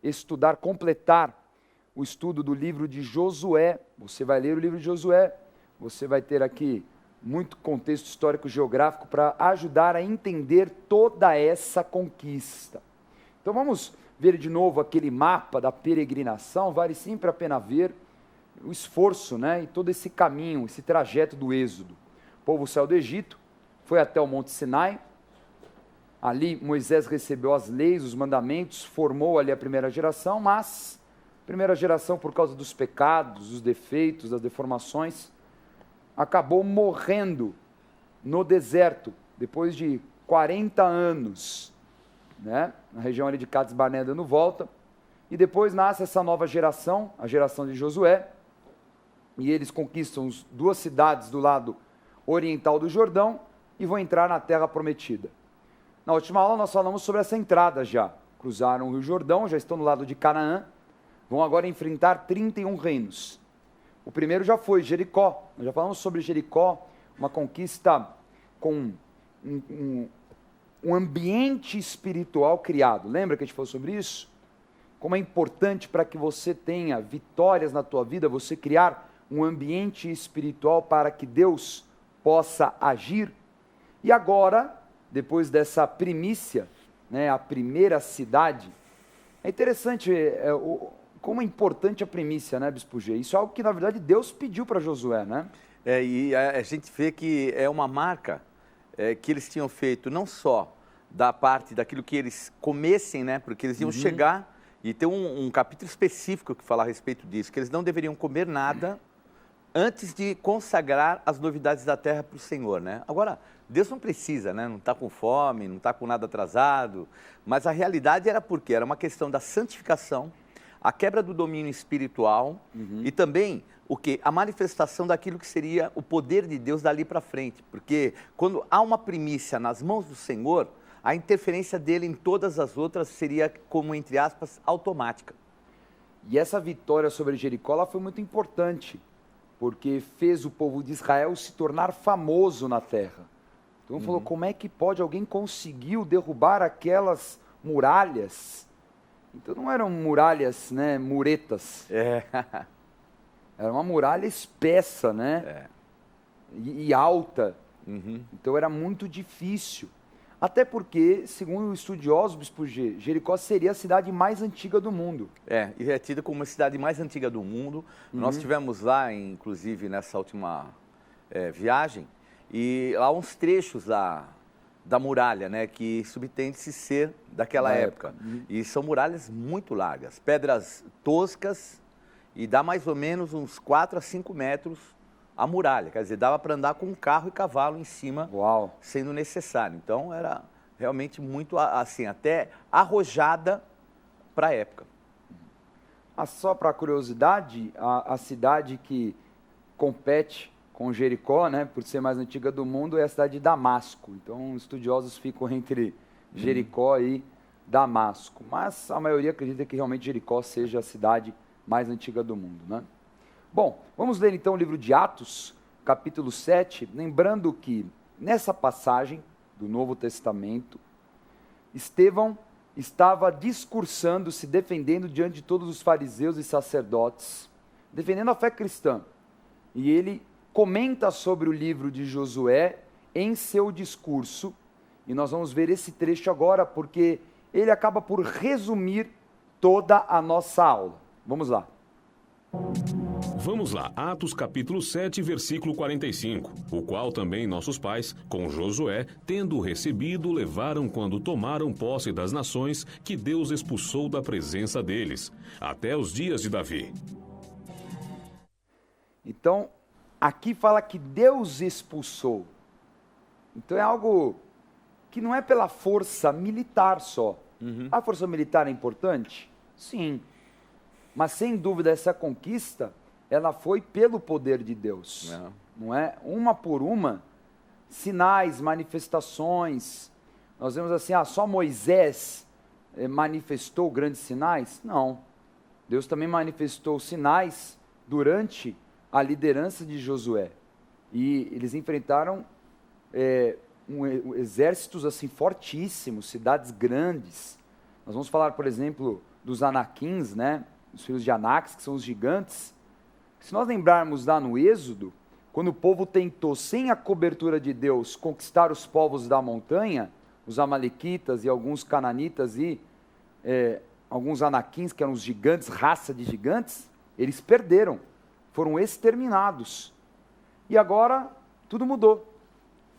estudar, completar o estudo do livro de Josué. Você vai ler o livro de Josué, você vai ter aqui muito contexto histórico-geográfico para ajudar a entender toda essa conquista. Então vamos ver de novo aquele mapa da peregrinação. Vale sempre a pena ver o esforço, né, e todo esse caminho, esse trajeto do êxodo. O povo saiu do Egito, foi até o Monte Sinai. Ali Moisés recebeu as leis, os mandamentos, formou ali a primeira geração, mas a primeira geração, por causa dos pecados, dos defeitos, das deformações, acabou morrendo no deserto, depois de 40 anos, né? Na região ali de Cades Barnea dando volta, e depois nasce essa nova geração, a geração de Josué, e eles conquistam duas cidades do lado oriental do Jordão e vão entrar na Terra Prometida. Na última aula nós falamos sobre essa entrada já, cruzaram o Rio Jordão, já estão no lado de Canaã, vão agora enfrentar 31 reinos. O primeiro já foi Jericó, nós já falamos sobre Jericó, uma conquista com um ambiente espiritual criado. Lembra que a gente falou sobre isso? Como é importante para que você tenha vitórias na tua vida, você criar um ambiente espiritual para que Deus possa agir. E agora, depois dessa primícia, né, a primeira cidade, é interessante como é importante a primícia, né, Bispo G? Isso é algo que, na verdade, Deus pediu para Josué, né? E a gente vê que é uma marca que eles tinham feito não só da parte daquilo que eles comessem, né? Porque eles iam chegar e ter um capítulo específico que fala a respeito disso, que eles não deveriam comer nada antes de consagrar as novidades da terra para o Senhor, né? Agora, Deus não precisa, né? Não está com fome, não está com nada atrasado, mas a realidade era porque era uma questão da santificação, a quebra do domínio espiritual e também a manifestação daquilo que seria o poder de Deus dali para frente. Porque quando há uma primícia nas mãos do Senhor, a interferência dele em todas as outras seria, como entre aspas, automática. E essa vitória sobre Jericó ela foi muito importante, porque fez o povo de Israel se tornar famoso na terra. Então falou, como é que pode alguém conseguiu derrubar aquelas muralhas? Então não eram muralhas, né, muretas. Era uma muralha espessa, né? E alta. Então era muito difícil. Até porque, segundo os estudiosos, Bispo G, Jericó seria a cidade mais antiga do mundo. E é tida como a cidade mais antiga do mundo. Nós estivemos lá, inclusive, nessa última viagem, e lá uns trechos da muralha, né, que subtende-se ser daquela época. E são muralhas muito largas, pedras toscas, e dá mais ou menos uns 4 a 5 metros a muralha. Quer dizer, dava para andar com um carro e cavalo em cima, sendo necessário. Então, era realmente muito, assim, até arrojada para a época. Só para curiosidade, a cidade que compete com Jericó, né, por ser mais antiga do mundo, é a cidade de Damasco. Então, estudiosos ficam entre Jericó e Damasco. Mas a maioria acredita que realmente Jericó seja a cidade mais antiga do mundo, né? Bom, vamos ler então o livro de Atos, capítulo 7, lembrando que nessa passagem do Novo Testamento, Estevão estava discursando, se defendendo diante de todos os fariseus e sacerdotes, defendendo a fé cristã. E ele comenta sobre o livro de Josué em seu discurso, e nós vamos ver esse trecho agora, porque ele acaba por resumir toda a nossa aula. Vamos lá. Vamos lá, Atos capítulo 7, versículo 45, o qual também nossos pais, com Josué, tendo-o recebido, levaram quando tomaram posse das nações que Deus expulsou da presença deles, até os dias de Davi. Então, aqui fala que Deus expulsou. Então é algo que não é pela força militar só. A força militar é importante? Sim. Mas sem dúvida essa conquista, ela foi pelo poder de Deus. Não é? Uma por uma, sinais, manifestações. Nós vemos assim, só Moisés manifestou grandes sinais? Não. Deus também manifestou sinais durante a liderança de Josué. E eles enfrentaram exércitos assim fortíssimos, cidades grandes. Nós vamos falar, por exemplo, dos Anaquins, né? Os filhos de Anak, que são os gigantes. Se nós lembrarmos lá no Êxodo, quando o povo tentou, sem a cobertura de Deus, conquistar os povos da montanha, os amalequitas e alguns cananitas e alguns anaquins, que eram os gigantes, raça de gigantes, eles perderam, foram exterminados. E agora tudo mudou.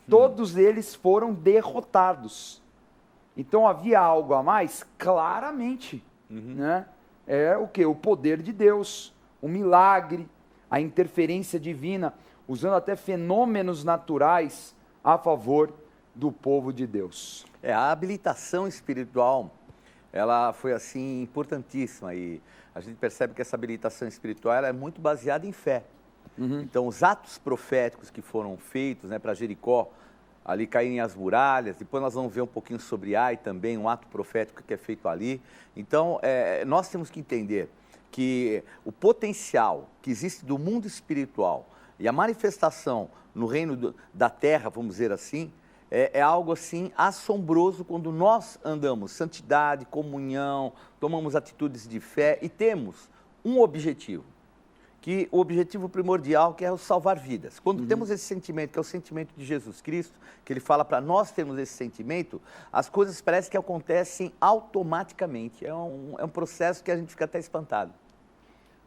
Todos eles foram derrotados. Então havia algo a mais? Claramente. Né? É o quê? O poder de Deus, o milagre, a interferência divina, usando até fenômenos naturais a favor do povo de Deus. A habilitação espiritual, ela foi assim importantíssima e a gente percebe que essa habilitação espiritual ela é muito baseada em fé. Então os atos proféticos que foram feitos, né, para Jericó, ali caírem as muralhas, depois nós vamos ver um pouquinho sobre Ai também, um ato profético que é feito ali. Então nós temos que entender que o potencial que existe do mundo espiritual e a manifestação no reino da terra, vamos dizer assim, é algo assim assombroso quando nós andamos santidade, comunhão, tomamos atitudes de fé e temos um objetivo, que o objetivo primordial que é o salvar vidas. Quando temos esse sentimento, que é o sentimento de Jesus Cristo, que ele fala para nós termos esse sentimento, as coisas parecem que acontecem automaticamente. É um processo que a gente fica até espantado.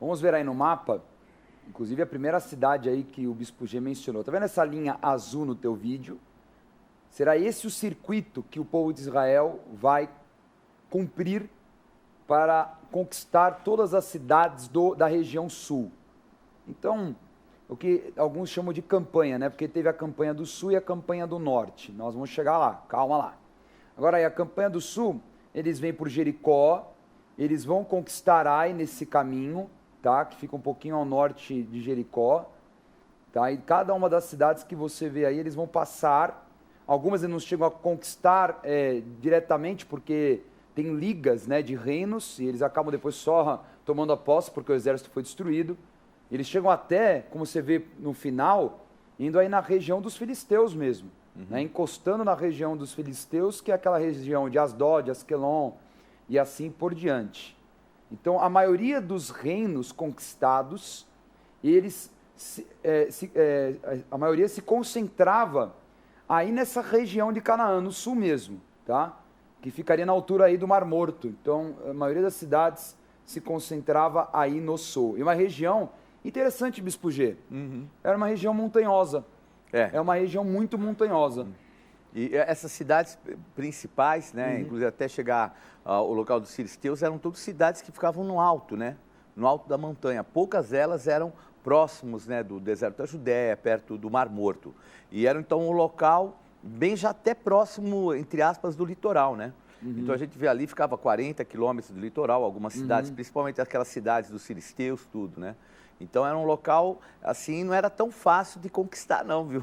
Vamos ver aí no mapa, inclusive a primeira cidade aí que o Bispo G mencionou. Tá vendo essa linha azul no teu vídeo? Será esse o circuito que o povo de Israel vai cumprir para conquistar todas as cidades da região sul. Então, o que alguns chamam de campanha, né? Porque teve a campanha do sul e a campanha do norte. Nós vamos chegar lá, calma lá. Agora aí, a campanha do sul, eles vêm por Jericó, eles vão conquistar Ai nesse caminho, tá? Que fica um pouquinho ao norte de Jericó, tá? E cada uma das cidades que você vê aí, eles vão passar. Algumas eles não chegam a conquistar diretamente, porque tem ligas, né, de reinos, e eles acabam depois só tomando a posse, porque o exército foi destruído. Eles chegam até, como você vê no final, indo aí na região dos filisteus mesmo, né, encostando na região dos filisteus, que é aquela região de Asdod, Asquelon, e assim por diante. Então, a maioria dos reinos conquistados, a maioria se concentrava aí nessa região de Canaã, no sul mesmo, tá? Que ficaria na altura aí do Mar Morto. Então, a maioria das cidades se concentrava aí no sul. E uma região interessante, Bispo G. Era uma região montanhosa. É uma região muito montanhosa. E essas cidades principais, né, inclusive até chegar ao local dos filisteus, eram todas cidades que ficavam no alto, né? No alto da montanha. Poucas delas eram próximos, né, do deserto da Judéia, perto do Mar Morto. E era então um local bem já até próximo, entre aspas, do litoral, né? Então a gente vê ali, ficava 40 quilômetros do litoral, algumas cidades, principalmente aquelas cidades dos filisteus, tudo, né? Então era um local, assim, não era tão fácil de conquistar não, viu?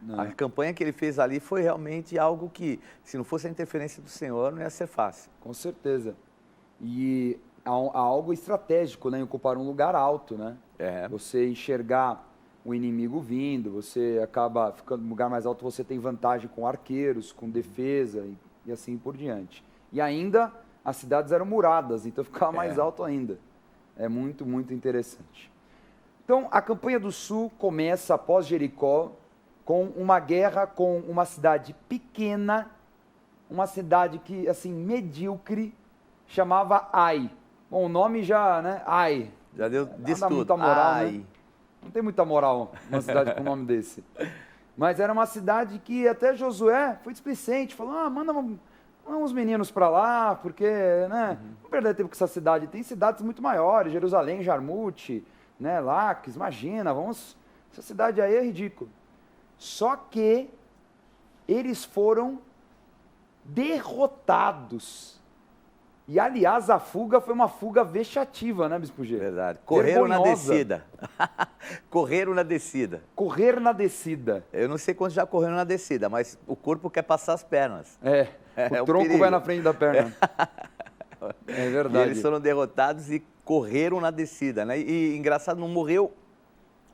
Não. A campanha que ele fez ali foi realmente algo que, se não fosse a interferência do Senhor, não ia ser fácil. Com certeza. E há algo estratégico, né, em ocupar um lugar alto, né? Você enxergar o inimigo vindo, você acaba ficando no lugar mais alto, você tem vantagem com arqueiros, com defesa e assim por diante. E ainda as cidades eram muradas, então ficava mais alto ainda. É muito, muito interessante. Então, a campanha do sul começa após Jericó, com uma guerra com uma cidade pequena, uma cidade que, assim, medíocre, chamava Ai. Bom, o nome já, né, Ai. Já diz tudo. Muita moral, Ai. né? Não tem muita moral uma cidade com o nome desse. Mas era uma cidade que até Josué foi displicente, falou, manda uns meninos para lá, porque, né, não perder tempo com essa cidade. Tem cidades muito maiores, Jerusalém, Jarmute, né, Laques, imagina, essa cidade aí é ridícula. Só que eles foram derrotados. E, aliás, a fuga foi uma fuga vexativa, né, Bispo G? Verdade. Correram na descida. Correram na descida. Correr na descida. Eu não sei quantos já correram na descida, mas o corpo quer passar as pernas. O tronco vai na frente da perna. É verdade. E eles foram derrotados e correram na descida, né? E engraçado, não morreu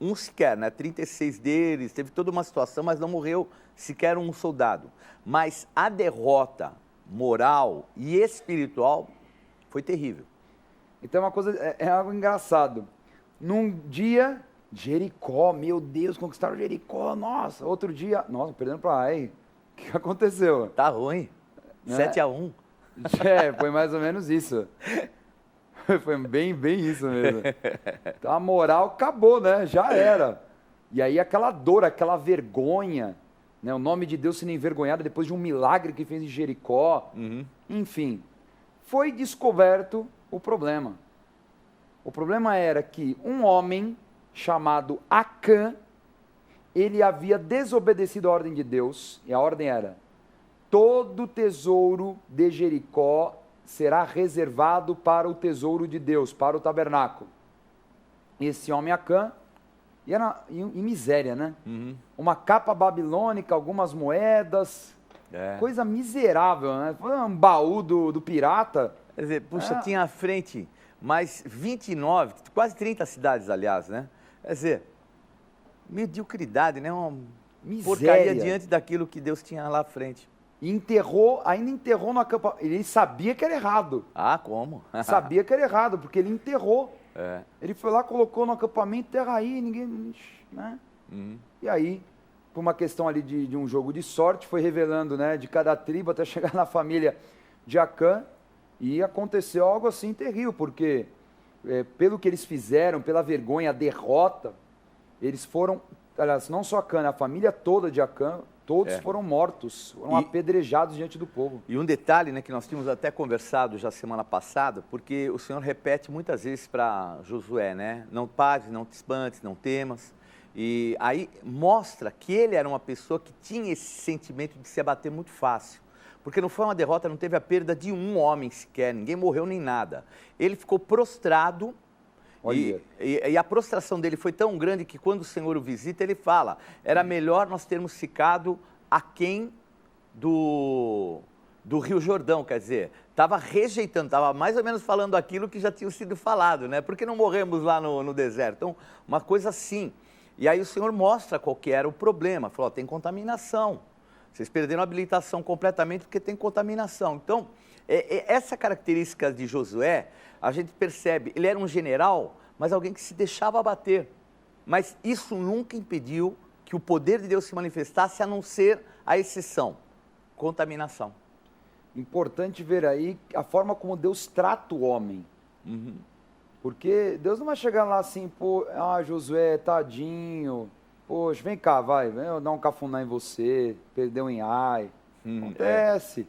um sequer, né? 36 deles, teve toda uma situação, mas não morreu sequer um soldado. Mas a derrota moral e espiritual Foi terrível. Então é uma coisa, é algo engraçado. Num dia, Jericó, meu Deus, conquistaram Jericó, nossa. Outro dia, nossa, perdendo para Ai. O que aconteceu? Tá ruim. Né? 7-1. Foi mais ou menos isso. Foi bem isso mesmo. Então a moral acabou, né? Já era. E aí aquela dor, aquela vergonha, né? O nome de Deus sendo envergonhado depois de um milagre que fez em Jericó. Enfim, foi descoberto o problema. O problema era que um homem chamado Acã, ele havia desobedecido a ordem de Deus, e a ordem era: todo o tesouro de Jericó será reservado para o tesouro de Deus, para o tabernáculo. Esse homem Acã, e era em miséria, né? Uma capa babilônica, algumas moedas, coisa miserável, né? Foi um baú do pirata. Quer dizer, puxa, tinha à frente mais 29, quase 30 cidades, aliás, né? Quer dizer, mediocridade, né? Uma Miséria. porcaria diante daquilo que Deus tinha lá à frente. E ainda enterrou no acampamento. Ele sabia que era errado. Ah, como? Sabia que era errado, porque ele enterrou. É. Ele foi lá, colocou no acampamento, terra aí, ninguém... né? E aí, por uma questão ali de um jogo de sorte, foi revelando, né, de cada tribo até chegar na família de Acã, e aconteceu algo assim terrível, porque pelo que eles fizeram, pela vergonha, a derrota, eles foram, aliás, não só Acã, a família toda de Acã, todos foram mortos, foram apedrejados diante do povo. E um detalhe, né, que nós tínhamos até conversado já semana passada, porque o Senhor repete muitas vezes para Josué, né? Não pares, não te espantes, não temas. E aí mostra que ele era uma pessoa que tinha esse sentimento de se abater muito fácil. Porque não foi uma derrota, não teve a perda de um homem sequer, ninguém morreu nem nada. Ele ficou prostrado. E a prostração dele foi tão grande que quando o Senhor o visita, ele fala, era melhor nós termos ficado aquém do Rio Jordão, quer dizer, estava rejeitando, estava mais ou menos falando aquilo que já tinha sido falado, né? Por que não morremos lá no deserto? Então, uma coisa assim. E aí o Senhor mostra qual que era o problema, falou, tem contaminação, vocês perderam a habilitação completamente porque tem contaminação. Então, essa característica de Josué, a gente percebe, ele era um general, mas alguém que se deixava abater. Mas isso nunca impediu que o poder de Deus se manifestasse, a não ser a exceção, contaminação. Importante ver aí a forma como Deus trata o homem. Porque Deus não vai chegar lá assim, pô, Josué, tadinho, poxa, vem cá, vai, eu dar um cafuné em você, perdeu em Ai. Acontece.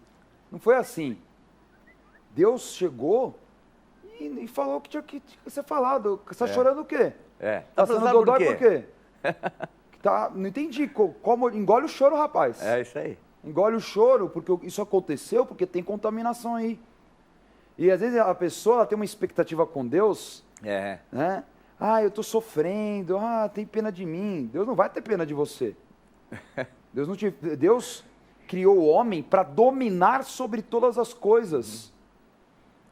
Não foi assim. Deus chegou e falou o que tinha que ser falado. Você está chorando o quê? Tá sendo dodói por quê? Não entendi. Como, engole o choro, rapaz. É isso aí. Engole o choro, porque isso aconteceu, porque tem contaminação aí. E às vezes a pessoa ela tem uma expectativa com Deus, né? Eu estou sofrendo, tem pena de mim. Deus não vai ter pena de você. Deus criou o homem para dominar sobre todas as coisas.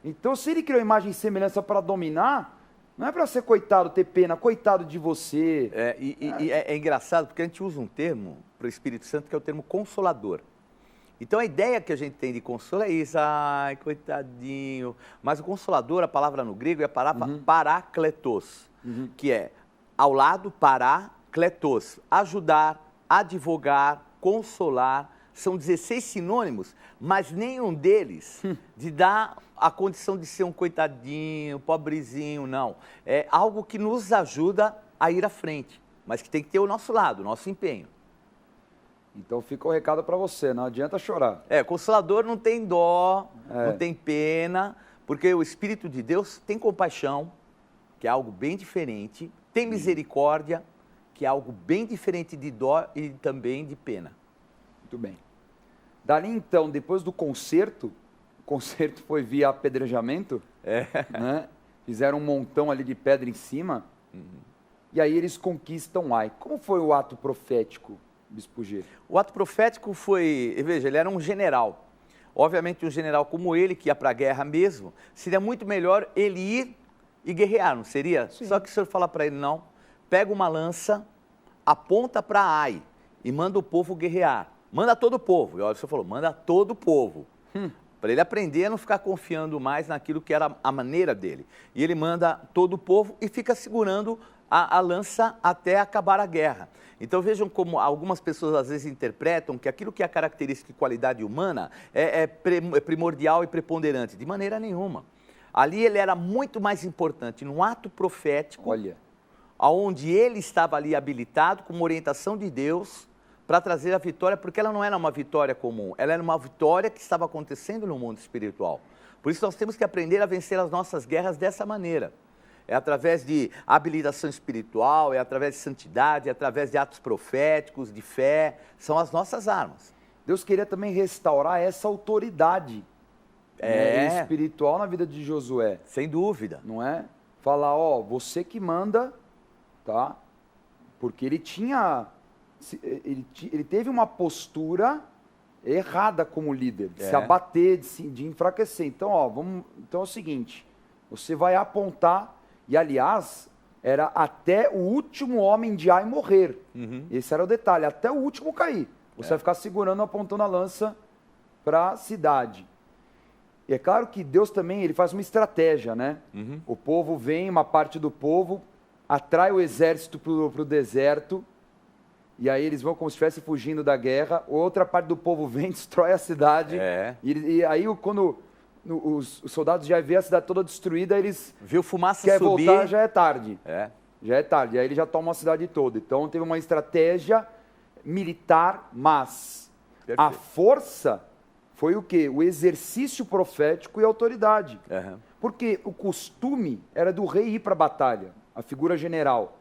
Então, se ele criou imagem e semelhança para dominar, não é para ser coitado, ter pena, coitado de você. É engraçado, porque a gente usa um termo para o Espírito Santo, que é o termo consolador. Então, a ideia que a gente tem de consolo é isso, ai, coitadinho. Mas o consolador, a palavra no grego, é a palavra parakletos, que é ao lado, parakletos, ajudar, advogar, consolar. São 16 sinônimos, mas nenhum deles de dar a condição de ser um coitadinho, pobrezinho, não. É algo que nos ajuda a ir à frente, mas que tem que ter o nosso lado, o nosso empenho. Então fica o recado para você, não adianta chorar. Consolador não tem dó, não tem pena, porque o Espírito de Deus tem compaixão, que é algo bem diferente, tem misericórdia, que é algo bem diferente de dó e também de pena. Muito bem. Dali então, depois do concerto, o concerto foi via apedrejamento, né? Fizeram um montão ali de pedra em cima, e aí eles conquistam Ai. Como foi o ato profético, Bispo G? O ato profético foi, veja, ele era um general. Obviamente um general como ele, que ia para a guerra mesmo, seria muito melhor ele ir e guerrear, não seria? Sim. Só que o senhor fala para ele, não, pega uma lança, aponta para Ai e manda o povo guerrear. Manda todo o povo. E olha, o senhor falou, manda todo o povo. para ele aprender a não ficar confiando mais naquilo que era a maneira dele. E ele manda todo o povo e fica segurando a lança até acabar a guerra. Então vejam como algumas pessoas às vezes interpretam que aquilo que é a característica e qualidade humana é primordial e preponderante. De maneira nenhuma. Ali ele era muito mais importante no ato profético, onde ele estava ali habilitado com uma orientação de Deus para trazer a vitória, porque ela não era uma vitória comum, ela era uma vitória que estava acontecendo no mundo espiritual. Por isso nós temos que aprender a vencer as nossas guerras dessa maneira. É através de habilitação espiritual, é através de santidade, é através de atos proféticos, de fé, são as nossas armas. Deus queria também restaurar essa autoridade espiritual na vida de Josué. Sem dúvida. Não é? Falar, ó, você que manda, tá? Porque ele teve uma postura errada como líder, de se abater, de enfraquecer. Então, ó, então é o seguinte, você vai apontar, e aliás, era até o último homem de Ai morrer. Esse era o detalhe, até o último cair. Você vai ficar segurando, apontando a lança para a cidade. E é claro que Deus também, ele faz uma estratégia, né? O povo vem, uma parte do povo, atrai o exército para o deserto, e aí eles vão como se estivessem fugindo da guerra, outra parte do povo vem, destrói a cidade, e aí quando os soldados já vê a cidade toda destruída, eles viu fumaça quer subir, voltar, já é tarde. Já é tarde, aí eles já tomam a cidade toda. Então teve uma estratégia militar, mas a força foi o quê? O exercício profético e autoridade. Porque o costume era do rei ir para a batalha, a figura general,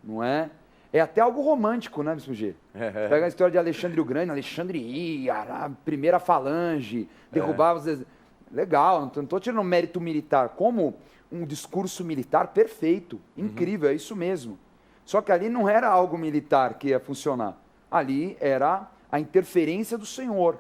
não é? É até algo romântico, né, Bispo G? Pega a história de Alexandre o Grande, Alexandre ia, a primeira falange, derrubava os... Legal, não estou tirando mérito militar, como um discurso militar perfeito, incrível, é isso mesmo. Só que ali não era algo militar que ia funcionar, ali era a interferência do Senhor,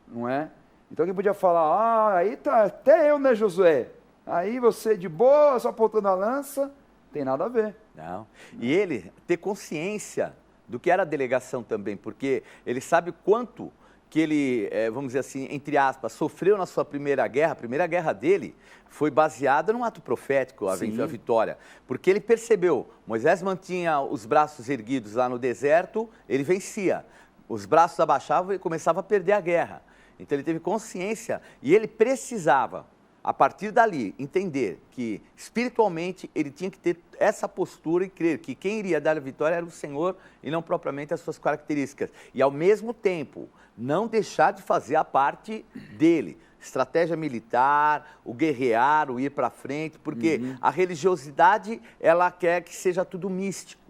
não é? Então quem podia falar, aí tá, até eu, né, Josué? Aí você de boa, só apontando a lança, tem nada a ver. Não. E ele ter consciência do que era a delegação também, porque ele sabe quanto que ele, vamos dizer assim, entre aspas, sofreu na sua primeira guerra. A primeira guerra dele foi baseada num ato profético, a vitória. Porque ele percebeu, Moisés mantinha os braços erguidos lá no deserto, ele vencia. Os braços abaixavam e começava a perder a guerra. Então ele teve consciência e ele precisava, a partir dali, entender que espiritualmente ele tinha que ter essa postura e crer que quem iria dar a vitória era o Senhor e não propriamente as suas características. E ao mesmo tempo, não deixar de fazer a parte dele. Estratégia militar, o guerrear, o ir para frente, porque a religiosidade, ela quer que seja tudo místico.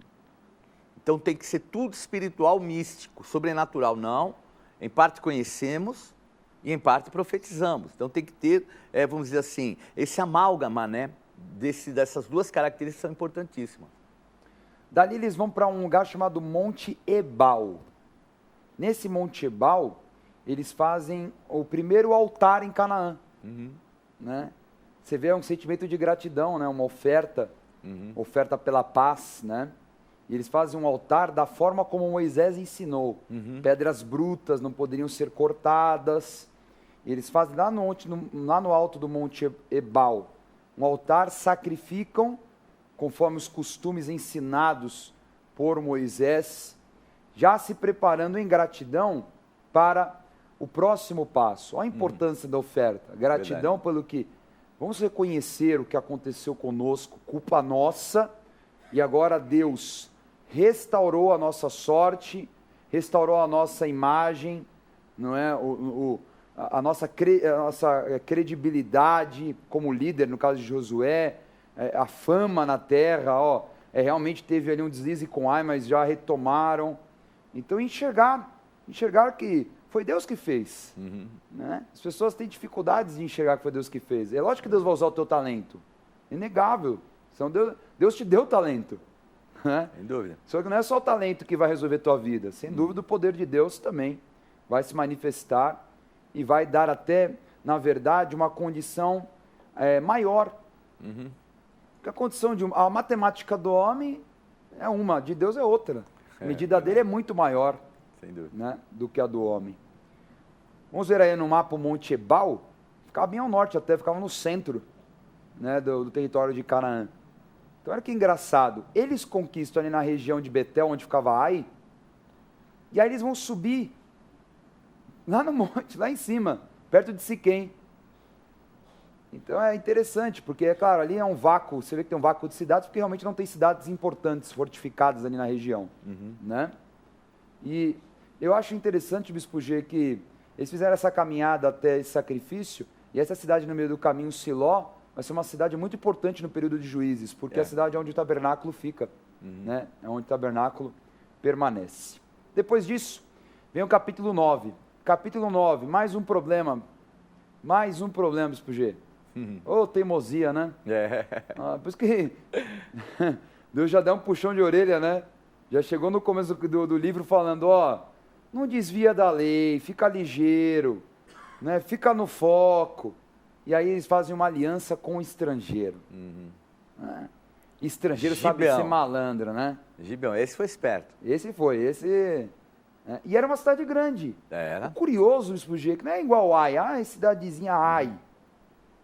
Então tem que ser tudo espiritual, místico, sobrenatural. Não, em parte conhecemos e em parte profetizamos. Então tem que ter, vamos dizer assim, esse amálgama, né, dessas duas características são importantíssimas. Dali eles vão para um lugar chamado Monte Ebal. Nesse Monte Ebal, eles fazem o primeiro altar em Canaã. Né? Você vê um sentimento de gratidão, né? Uma oferta, oferta pela paz, né? E eles fazem um altar da forma como Moisés ensinou. Pedras brutas não poderiam ser cortadas. E eles fazem lá no alto do Monte Ebal um altar, sacrificam conforme os costumes ensinados por Moisés, já se preparando em gratidão para o próximo passo. Olha a importância da oferta. Gratidão pelo que... Vamos reconhecer o que aconteceu conosco, culpa nossa, e agora Deus restaurou a nossa sorte, restaurou a nossa imagem, não é? A nossa credibilidade como líder, no caso de Josué, a fama na terra, realmente teve ali um deslize com Ai, mas já retomaram. Então enxergar que foi Deus que fez. Né? As pessoas têm dificuldades de enxergar que foi Deus que fez. É lógico que Deus vai usar o teu talento. Inegável. Então Deus te deu talento. Né? Sem dúvida. Só que não é só o talento que vai resolver tua vida. Sem dúvida o poder de Deus também vai se manifestar e vai dar até, na verdade, uma condição maior. Porque a condição a matemática do homem é uma, de Deus é outra. A medida dele é muito maior, sem dúvida, né, do que a do homem. Vamos ver aí no mapa o Monte Ebal. ficava bem ao norte até, ficava no centro, né, do território de Canaã. Então olha que engraçado, eles conquistam ali na região de Betel, onde ficava Ai, e aí eles vão subir lá no monte, lá em cima, perto de Siquém. Então é interessante, porque, é claro, ali é um vácuo, você vê que tem um vácuo de cidades, porque realmente não tem cidades importantes, fortificadas ali na região, né? E eu acho interessante, Bispo G, que eles fizeram essa caminhada até esse sacrifício, e essa cidade no meio do caminho, Siló, vai ser uma cidade muito importante no período de Juízes, porque é a cidade onde o tabernáculo fica, né? É onde o tabernáculo permanece. Depois disso, vem o capítulo 9. Capítulo 9, mais um problema, Bispo G. Ô, teimosia, né? Por isso que Deus já dá um puxão de orelha, né? Já chegou no começo do livro falando, ó, não desvia da lei, fica ligeiro, né? Fica no foco. E aí eles fazem uma aliança com o estrangeiro. Estrangeiro sabe ser malandro, né? Gibeão, esse foi esperto. E era uma cidade grande. Era. O curioso, Bispo G, que não é igual Ai, é cidadezinha Ai.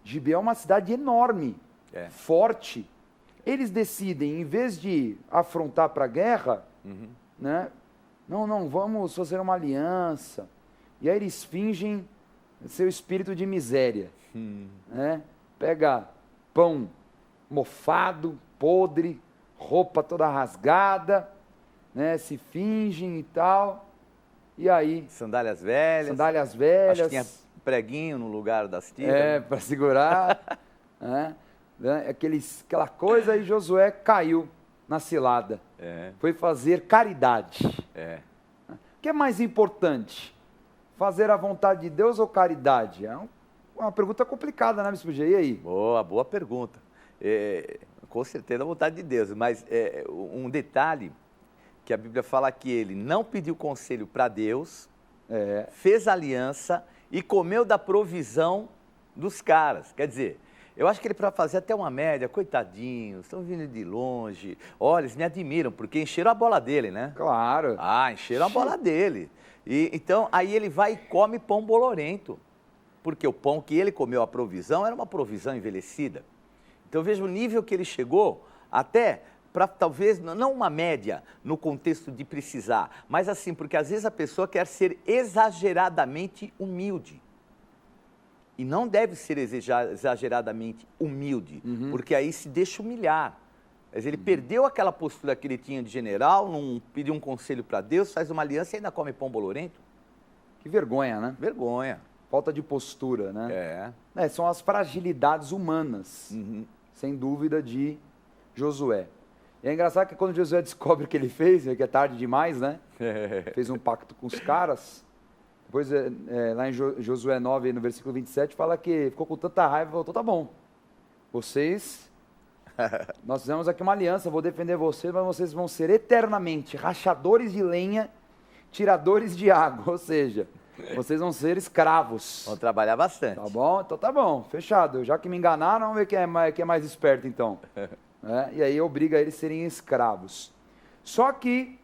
Gibeão é uma cidade enorme, forte. Eles decidem, em vez de afrontar para a guerra, né? Não, vamos fazer uma aliança. E aí eles fingem seu espírito de miséria. Né? Pega pão mofado, podre, roupa toda rasgada, né? Se fingem e tal. E aí... Sandálias velhas. Acho que tinha preguinho no lugar das tiras. Para segurar. Aquela coisa, e Josué caiu na cilada. Foi fazer caridade. O que é mais importante? Fazer a vontade de Deus ou caridade? É uma pergunta complicada, né, Bispo G? E aí? Boa pergunta. Com certeza a vontade de Deus, mas um detalhe que a Bíblia fala que ele não pediu conselho para Deus, fez aliança e comeu da provisão dos caras. Quer dizer, eu acho que ele, para fazer até uma média, coitadinhos, estão vindo de longe. Olha, eles me admiram, porque encheram a bola dele, né? Claro. Encheram a bola dele. Então, aí ele vai e come pão bolorento, porque o pão que ele comeu, a provisão, era uma provisão envelhecida. Então, veja o nível que ele chegou, até para talvez, não uma média no contexto de precisar, mas assim, porque às vezes a pessoa quer ser exageradamente humilde. E não deve ser exageradamente humilde, porque aí se deixa humilhar. Mas ele perdeu aquela postura que ele tinha de general, não pediu um conselho para Deus, faz uma aliança e ainda come pão bolorento. Que vergonha, né? Vergonha. Falta de postura, né? São as fragilidades humanas, sem dúvida, de Josué. E é engraçado que quando Josué descobre o que ele fez, que é tarde demais, né? Fez um pacto com os caras. Depois, lá em Josué 9, no versículo 27, fala que ficou com tanta raiva e falou, tá bom, nós fizemos aqui uma aliança, vou defender vocês, mas vocês vão ser eternamente rachadores de lenha, tiradores de água, ou seja, vocês vão ser escravos. Vão trabalhar bastante. Tá bom? Então tá bom, fechado. Já que me enganaram, vamos ver quem é mais esperto então. E aí obriga eles a serem escravos. Só que,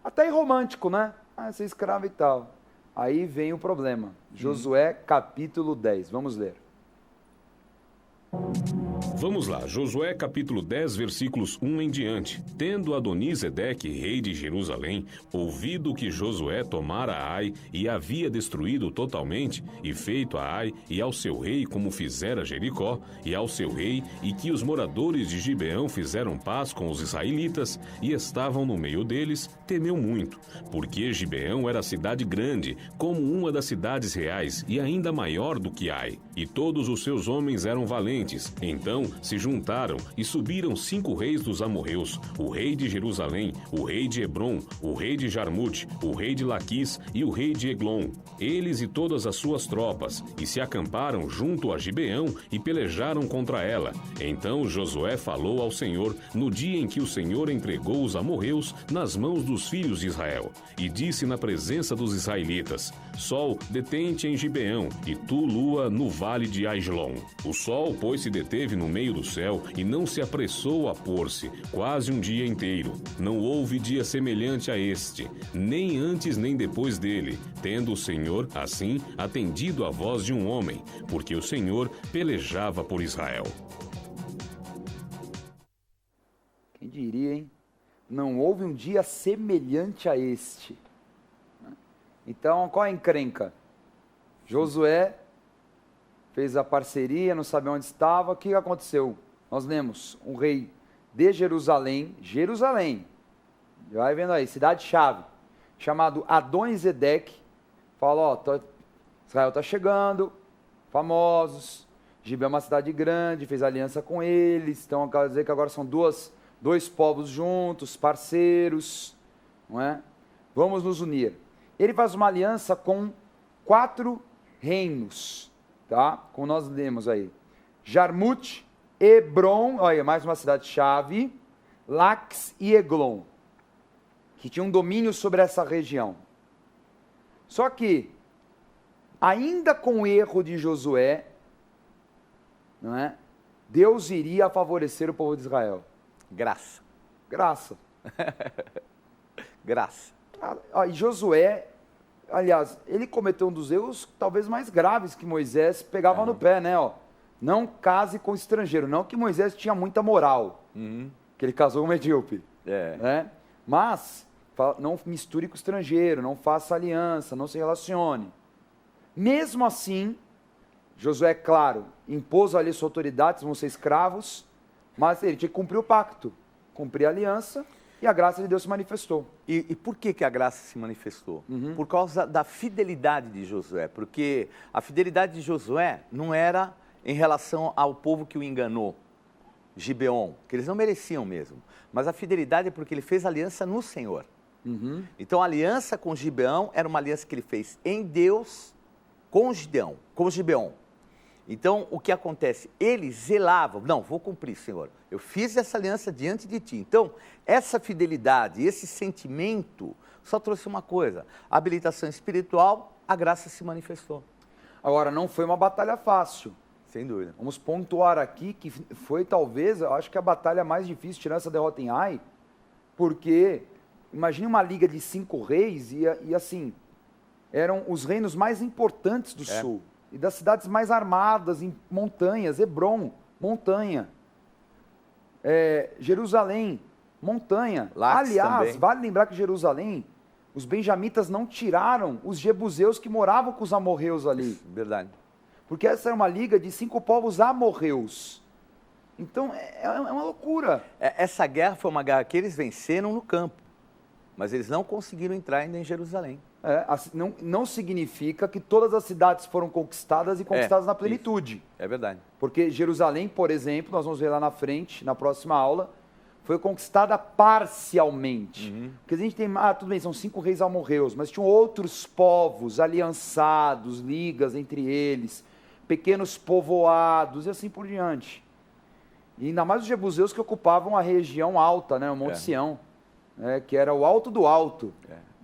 até romântico, né? Ser escravo e tal. Aí vem o problema. Josué capítulo 10. Vamos ler. Vamos lá, Josué capítulo 10, versículos 1 em diante. Tendo Adonisedeque, rei de Jerusalém, ouvido que Josué tomara Ai e havia destruído totalmente, e feito a Ai e ao seu rei como fizera Jericó, e ao seu rei, e que os moradores de Gibeão fizeram paz com os israelitas, e estavam no meio deles, temeu muito, porque Gibeão era cidade grande, como uma das cidades reais, e ainda maior do que Ai, e todos os seus homens eram valentes. Então se juntaram e subiram 5 reis dos amorreus, o rei de Jerusalém, o rei de Hebrom, o rei de Jarmute, o rei de Laquis e o rei de Eglon, eles e todas as suas tropas, e se acamparam junto a Gibeão e pelejaram contra ela. Então Josué falou ao Senhor no dia em que o Senhor entregou os amorreus nas mãos dos filhos de Israel, e disse na presença dos israelitas: Sol, detente em Gibeão, e tu, lua, no vale de Aijalon. O sol, pois, se deteve no meio meio do céu e não se apressou a pôr-se, quase um dia inteiro. Não houve dia semelhante a este, nem antes nem depois dele, tendo o Senhor, assim, atendido à voz de um homem, porque o Senhor pelejava por Israel. Quem diria, hein? Não houve um dia semelhante a este. Então, qual é a encrenca? Josué fez a parceria, não sabia onde estava. O que aconteceu? Nós lemos um rei de Jerusalém, vai vendo aí, cidade-chave, chamado Adoni-Zedeque, fala, ó, Israel está chegando, famosos, Gibeão é uma cidade grande, fez aliança com eles, então quer dizer que agora são dois povos juntos, parceiros, não é? Vamos nos unir. Ele faz uma aliança com 4 reinos, tá? Como nós lemos aí. Jarmute, Hebron, olha, mais uma cidade-chave, Lax e Eglon, que tinham domínio sobre essa região. Só que, ainda com o erro de Josué, não é? Deus iria favorecer o povo de Israel. Graça. Graça. Graça. E Josué, aliás, ele cometeu um dos erros talvez mais graves que Moisés pegava no pé, né? Ó, não case com estrangeiro. Não que Moisés tinha muita moral, que ele casou com um medíocre. Né? Mas, não misture com estrangeiro, não faça aliança, não se relacione. Mesmo assim, Josué, claro, impôs ali sua autoridade, vão ser escravos, mas ele tinha que cumprir o pacto, cumprir a aliança, e a graça de Deus se manifestou. E por que a graça se manifestou? Por causa da fidelidade de Josué, porque a fidelidade de Josué não era em relação ao povo que o enganou, Gibeon, que eles não mereciam mesmo, mas a fidelidade é porque ele fez aliança no Senhor. Então a aliança com Gibeão era uma aliança que ele fez em Deus com Gibeon. Então, o que acontece? Eles zelavam, não, vou cumprir, Senhor, eu fiz essa aliança diante de ti. Então, essa fidelidade, esse sentimento, só trouxe uma coisa, a habilitação espiritual, a graça se manifestou. Agora, não foi uma batalha fácil. Sem dúvida. Vamos pontuar aqui que foi talvez, eu acho que a batalha mais difícil, tirando essa derrota em Ai, porque, imagine uma liga de 5 reis e assim, eram os reinos mais importantes do sul. E das cidades mais armadas, em montanhas, Hebron, montanha. Jerusalém, montanha. Lax Aliás, também. vale lembrar que Jerusalém, os benjamitas não tiraram os jebuseus que moravam com os amorreus ali. Verdade. Porque essa era uma liga de 5 povos amorreus. Então, é uma loucura. Essa guerra foi uma guerra que eles venceram no campo, mas eles não conseguiram entrar ainda em Jerusalém. Não significa que todas as cidades foram conquistadas e conquistadas na plenitude. Isso. É verdade. Porque Jerusalém, por exemplo, nós vamos ver lá na frente, na próxima aula, foi conquistada parcialmente. Porque a gente tem, tudo bem, são 5 reis amorreus, mas tinham outros povos aliançados, ligas entre eles, pequenos povoados e assim por diante. E ainda mais os jebuseus que ocupavam a região alta, né, o Monte Sião, que era o alto do alto.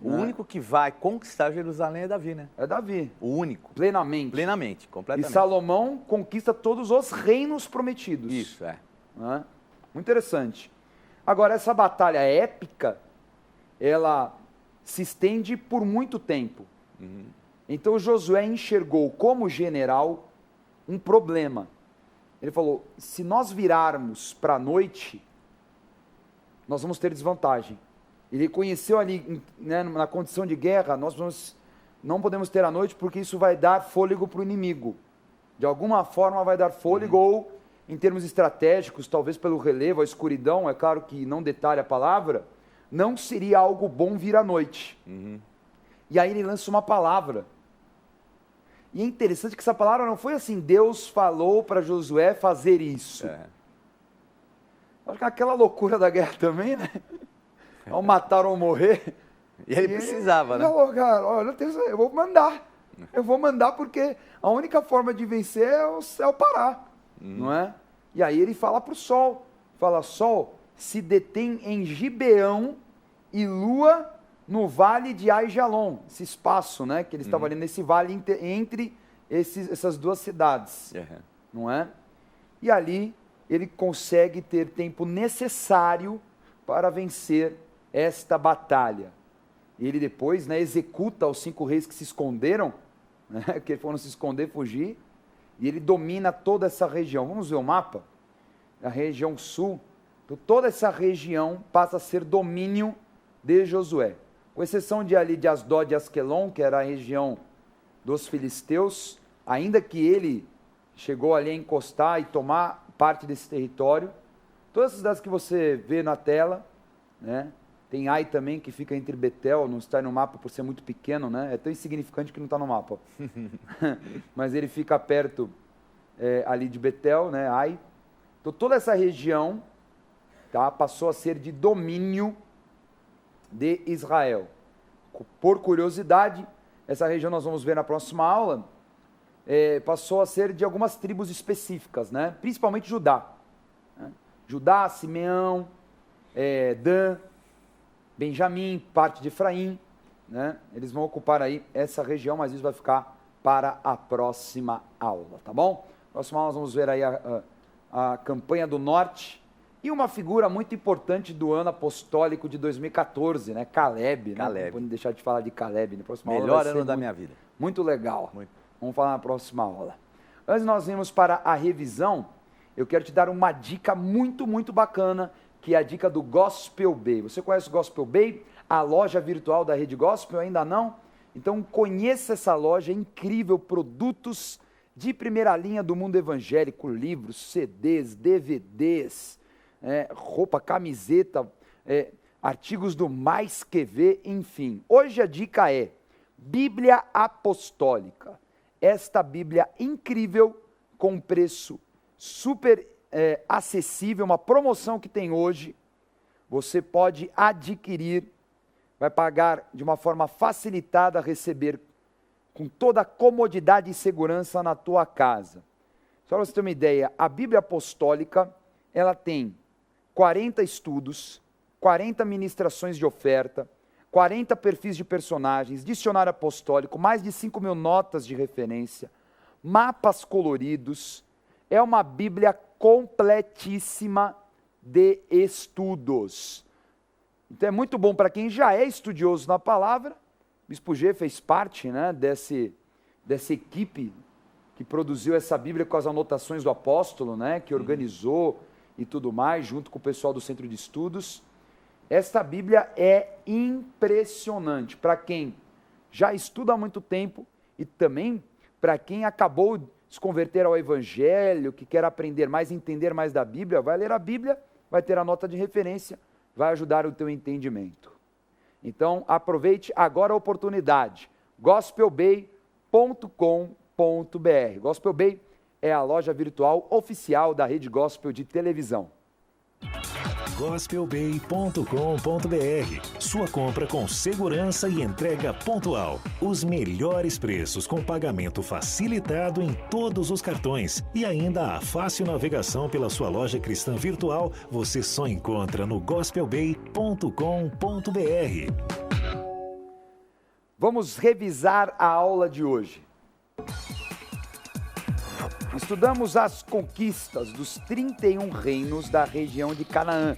O único que vai conquistar Jerusalém é Davi, né? É Davi. O único. Plenamente. Plenamente, completamente. E Salomão conquista todos os reinos prometidos. Isso, Muito interessante. Agora, essa batalha épica, ela se estende por muito tempo. Então, Josué enxergou como general um problema. Ele falou, se nós virarmos para a noite, nós vamos ter desvantagem. Ele conheceu ali, né, na condição de guerra, não podemos ter a noite porque isso vai dar fôlego para o inimigo. De alguma forma vai dar fôlego, ou em termos estratégicos, talvez pelo relevo, a escuridão, é claro que não detalha a palavra, não seria algo bom vir à noite. E aí ele lança uma palavra. E é interessante que essa palavra não foi assim, Deus falou para Josué fazer isso. Acho que aquela loucura da guerra também, né? Ao matar ou morrer. E ele precisava, né? Não, cara, olha, eu vou mandar. Eu vou mandar porque a única forma de vencer é o céu parar, não é? E aí ele fala para o sol, fala, sol, se detém em Gibeão e lua no vale de Aijalon, esse espaço, né? Que ele estava ali nesse vale entre essas duas cidades, não é? E ali ele consegue ter tempo necessário para vencer esta batalha. Ele depois, né, executa os 5 reis que se esconderam, né, que foram se esconder, fugir, e ele domina toda essa região. Vamos ver o mapa? A região sul. Então, toda essa região passa a ser domínio de Josué. Com exceção de ali de Asdod e Asquelon, que era a região dos filisteus, ainda que ele chegou ali a encostar e tomar parte desse território. Todas as cidades que você vê na tela, né? Tem Ai também, que fica entre Betel, não está no mapa por ser muito pequeno, né? É tão insignificante que não está no mapa. Mas ele fica perto ali de Betel, né? Ai. Então toda essa região, tá, passou a ser de domínio de Israel. Por curiosidade, essa região nós vamos ver na próxima aula, passou a ser de algumas tribos específicas, né? Principalmente Judá. Né? Judá, Simeão, Dan, Benjamim, parte de Efraim, né? Eles vão ocupar aí essa região, mas isso vai ficar para a próxima aula, tá bom? Próxima aula nós vamos ver aí a campanha do norte e uma figura muito importante do ano apostólico de 2014, né? Caleb. Né? Não pode deixar de falar de Caleb na próxima aula. Melhor ano da minha vida. Muito legal. Muito. Vamos falar na próxima aula. Antes de nós irmos para a revisão, eu quero te dar uma dica muito, muito bacana, que é a dica do Gospel Bay. Você conhece o Gospel Bay? A loja virtual da Rede Gospel? Ainda não? Então conheça essa loja, é incrível, produtos de primeira linha do mundo evangélico, livros, CDs, DVDs, roupa, camiseta, artigos do Mais Que Vê, enfim. Hoje a dica é Bíblia Apostólica. Esta Bíblia incrível, com preço super acessível, uma promoção que tem hoje, você pode adquirir, vai pagar de uma forma facilitada, receber com toda a comodidade e segurança na tua casa. Só para você ter uma ideia, a Bíblia Apostólica, ela tem 40 estudos, 40 ministrações de oferta, 40 perfis de personagens, dicionário apostólico, mais de 5.000 notas de referência, mapas coloridos. É uma Bíblia completíssima de estudos. Então é muito bom para quem já é estudioso na palavra. Bispo G fez parte, né, dessa equipe que produziu essa Bíblia com as anotações do apóstolo, né, que organizou e tudo mais, junto com o pessoal do Centro de Estudos. Esta Bíblia é impressionante para quem já estuda há muito tempo e também para quem acabou de se converter ao Evangelho, que quer aprender mais, entender mais da Bíblia, vai ler a Bíblia, vai ter a nota de referência, vai ajudar o teu entendimento. Então, aproveite agora a oportunidade, gospelbay.com.br. Gospel Bay é a loja virtual oficial da Rede Gospel de televisão. gospelbay.com.br. Sua compra com segurança e entrega pontual. Os melhores preços com pagamento facilitado em todos os cartões. E ainda a fácil navegação pela sua loja cristã virtual você só encontra no gospelbay.com.br. Vamos revisar a aula de hoje. Estudamos as conquistas dos 31 reinos da região de Canaã,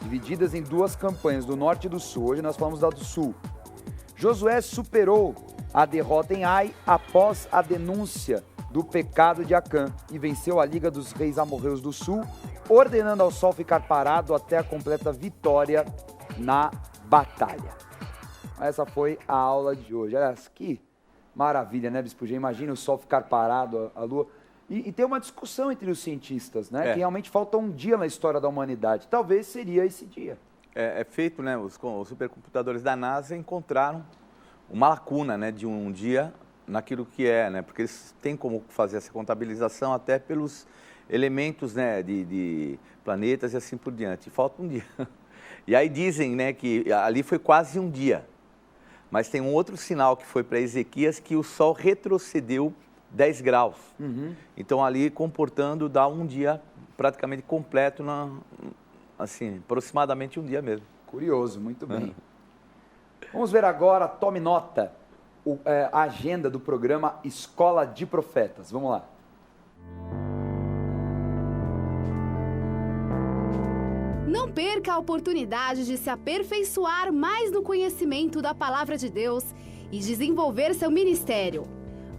divididas em 2 campanhas, do norte e do sul. Hoje nós falamos da do sul. Josué superou a derrota em Ai após a denúncia do pecado de Acã e venceu a Liga dos Reis Amorreus do Sul, ordenando ao sol ficar parado até a completa vitória na batalha. Essa foi a aula de hoje. Olha, que maravilha, né, Bispo G? Imagina o sol ficar parado, a lua... E tem uma discussão entre os cientistas, né? Que realmente falta um dia na história da humanidade. Talvez seria esse dia. É feito, né? Os supercomputadores da NASA encontraram uma lacuna, né, de um dia naquilo que é, né? Porque eles têm como fazer essa contabilização até pelos elementos, né, de planetas e assim por diante. Falta um dia. E aí dizem, né, que ali foi quase um dia. Mas tem um outro sinal que foi para Ezequias, que o Sol retrocedeu 10 graus. Então, ali, comportando, dá um dia praticamente completo, assim, aproximadamente um dia mesmo. Curioso, muito bem. Vamos ver agora, tome nota, a agenda do programa Escola de Profetas. Vamos lá. perca a oportunidade de se aperfeiçoar mais no conhecimento da Palavra de Deus e desenvolver seu ministério.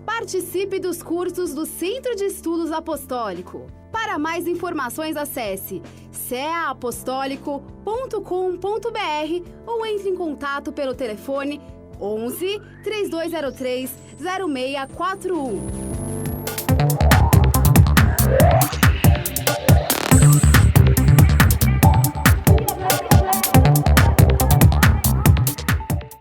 Participe dos cursos do Centro de Estudos Apostólico. Para mais informações, acesse ceaapostólico.com.br ou entre em contato pelo telefone 11 3203 0641.